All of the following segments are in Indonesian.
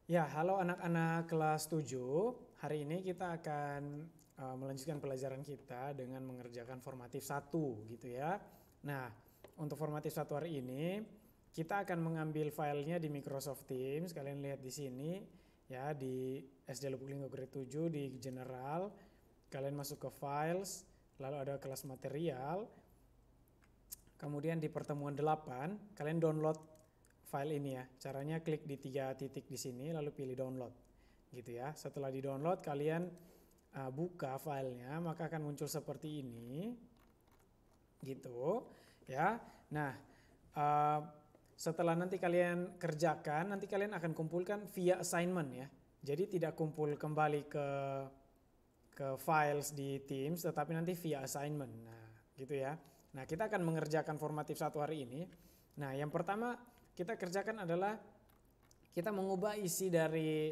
Ya, halo anak-anak kelas 7. Hari ini kita akan melanjutkan pelajaran kita dengan mengerjakan formatif 1 gitu ya. Nah, untuk formatif 1 hari ini kita akan mengambil filenya di Microsoft Teams. Kalian lihat di sini ya, di SD Lubuk Linggau grade 7 di General. Kalian masuk ke Files, lalu ada kelas material. Kemudian di pertemuan 8 kalian download file ini ya. Caranya klik di 3 titik di sini lalu pilih download gitu ya. Setelah di download kalian buka filenya, maka akan muncul seperti ini gitu ya. Nah, setelah nanti kalian kerjakan, nanti kalian akan kumpulkan via assignment ya. Jadi tidak kumpul kembali ke files di Teams, tetapi nanti via assignment. Nah, gitu ya. Nah, kita akan mengerjakan formatif 1 hari ini. Nah, yang pertama kita kerjakan adalah kita mengubah isi dari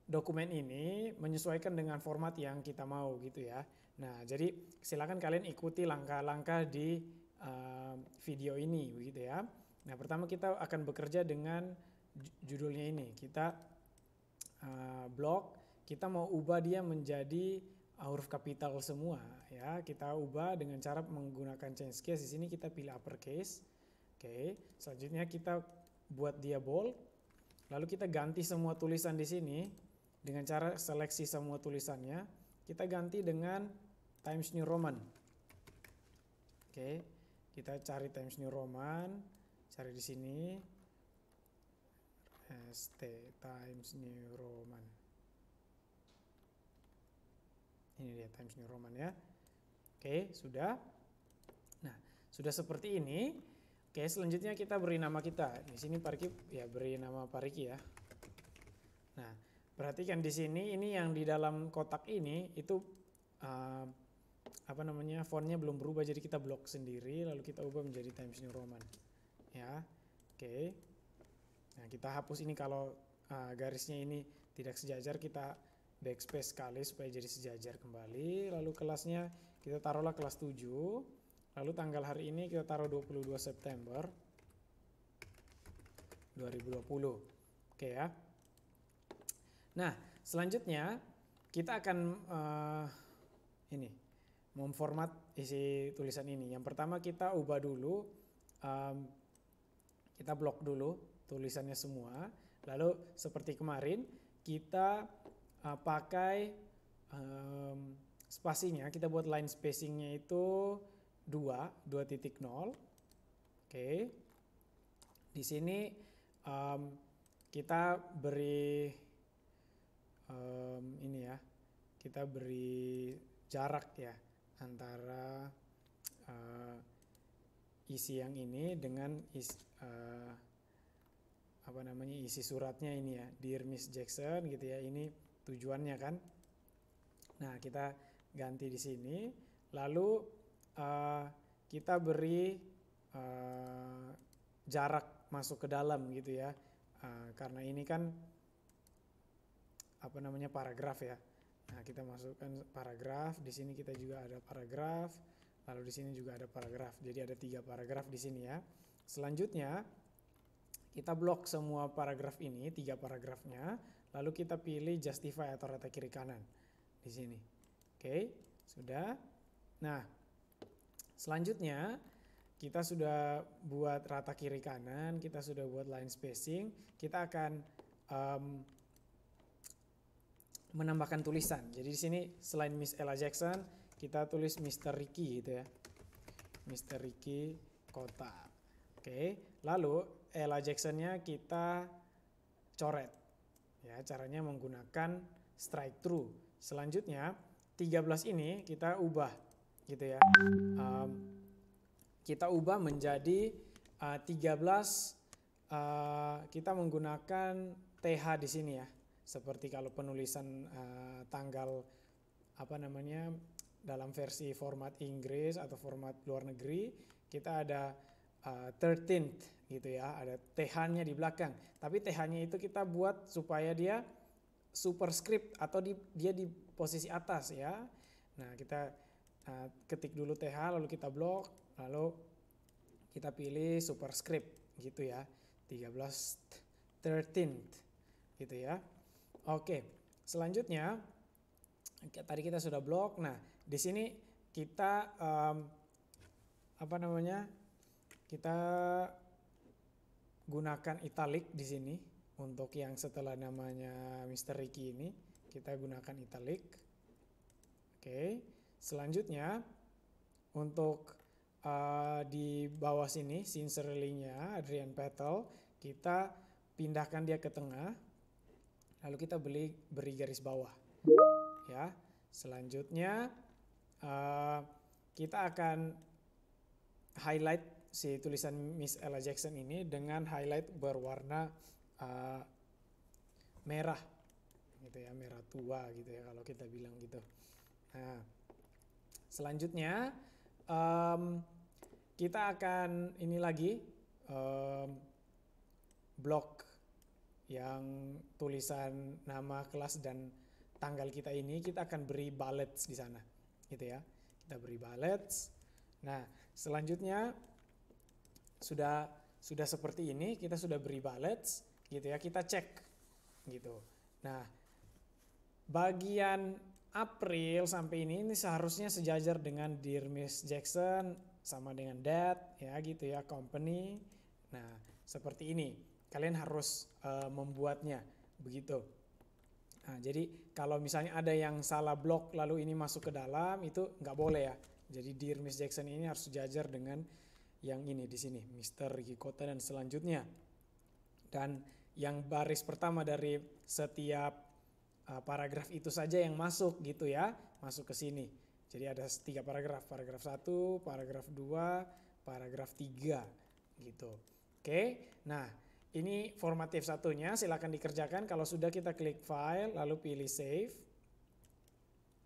dokumen ini menyesuaikan dengan format yang kita mau gitu ya. Nah, jadi silakan kalian ikuti langkah-langkah di video ini begitu ya. Nah, pertama kita akan bekerja dengan judulnya ini. Kita blok, kita mau ubah dia menjadi huruf kapital semua ya. Kita ubah dengan cara menggunakan change case. Di sini kita pilih uppercase. Oke, selanjutnya kita buat dia bold. Lalu kita ganti semua tulisan di sini dengan cara seleksi semua tulisannya. Kita ganti dengan Times New Roman. Oke, kita cari Times New Roman, cari di sini ST Times New Roman. Ini dia Times New Roman ya. Oke, sudah. Nah, sudah seperti ini. Oke, selanjutnya kita beri nama kita. Di sini Pak Riki ya, beri nama Pak Riki ya. Nah, perhatikan di sini, ini yang di dalam kotak ini itu fontnya belum berubah, jadi kita blok sendiri lalu kita ubah menjadi Times New Roman ya. Oke, nah kita hapus ini kalau garisnya ini tidak sejajar, kita backspace sekali supaya jadi sejajar kembali. Lalu kelasnya kita taruhlah kelas 7, lalu tanggal hari ini kita taruh 22 September 2020. Oke ya. Nah, selanjutnya kita akan memformat isi tulisan ini. Yang pertama kita ubah dulu, kita blok dulu tulisannya semua. Lalu seperti kemarin kita pakai spasinya, kita buat line spacingnya itu 2.0. Oke, di sini kita beri ini ya, kita beri jarak ya antara isi yang ini dengan isi suratnya ini ya, Dear Miss Jackson gitu ya, ini tujuannya kan. Nah, kita ganti di sini, lalu kita beri jarak masuk ke dalam gitu ya, karena ini kan paragraf ya. Nah, kita masukkan paragraf. Di sini kita juga ada paragraf. Lalu di sini juga ada paragraf. Jadi ada 3 paragraf di sini ya. Selanjutnya kita blok semua paragraf ini, 3 paragrafnya. Lalu kita pilih justify atau rata kiri kanan di sini. Oke, sudah. Nah, selanjutnya kita sudah buat rata kiri kanan, kita sudah buat line spacing. Kita akan menambahkan tulisan. Jadi di sini selain Miss Ella Jackson, kita tulis Mr. Ricky gitu ya. Mr. Ricky Kota. Oke, lalu Ella Jackson-nya kita coret. Ya, caranya menggunakan strike through. Selanjutnya 13 ini kita ubah gitu ya. Kita ubah menjadi 13, kita menggunakan TH di sini ya. Seperti kalau penulisan tanggal dalam versi format Inggris atau format luar negeri, kita ada 13th gitu ya, ada TH-nya di belakang. Tapi TH-nya itu kita buat supaya dia superscript atau dia di posisi atas ya. Nah, kita ketik dulu TH, lalu kita blok, lalu kita pilih superscript gitu ya, 13 13th gitu ya. Oke, selanjutnya tadi kita sudah blok. Nah, di sini kita kita gunakan italic di sini untuk yang setelah namanya Mr. Ricky ini kita gunakan italic. Oke, selanjutnya untuk di bawah sini sincerely-nya Adrian Petel kita pindahkan dia ke tengah, lalu kita beri garis bawah ya. Selanjutnya kita akan highlight si tulisan Miss Ella Jackson ini dengan highlight berwarna merah gitu ya, merah tua gitu ya kalau kita bilang gitu. Nah, selanjutnya kita akan ini lagi blok yang tulisan nama kelas dan tanggal kita ini kita akan beri bullets di sana gitu ya. Kita beri bullets. Nah, selanjutnya sudah seperti ini, kita sudah beri bullets gitu ya, kita cek gitu. Nah, bagian April sampai ini seharusnya sejajar dengan Dear Miss Jackson sama dengan Dad ya gitu ya, company. Nah, seperti ini. Kalian harus membuatnya begitu. Nah, jadi kalau misalnya ada yang salah blok lalu ini masuk ke dalam itu nggak boleh ya. Jadi Dear Miss Jackson ini harus sejajar dengan yang ini di sini, Mr. Ricky Kota dan selanjutnya. Dan yang baris pertama dari setiap paragraf itu saja yang masuk gitu ya, masuk ke sini. Jadi ada 3 paragraf, paragraf 1, paragraf 2, paragraf 3 gitu. Oke, nah ini formatif satunya, silakan dikerjakan. Kalau sudah kita klik file, lalu pilih save.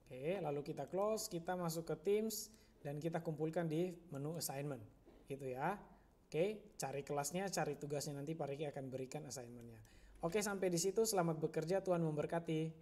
Oke, lalu kita close, kita masuk ke Teams dan kita kumpulkan di menu assignment gitu ya. Oke, cari kelasnya, cari tugasnya, nanti Pak Riki akan berikan assignmentnya. Oke, sampai di situ, selamat bekerja, Tuhan memberkati.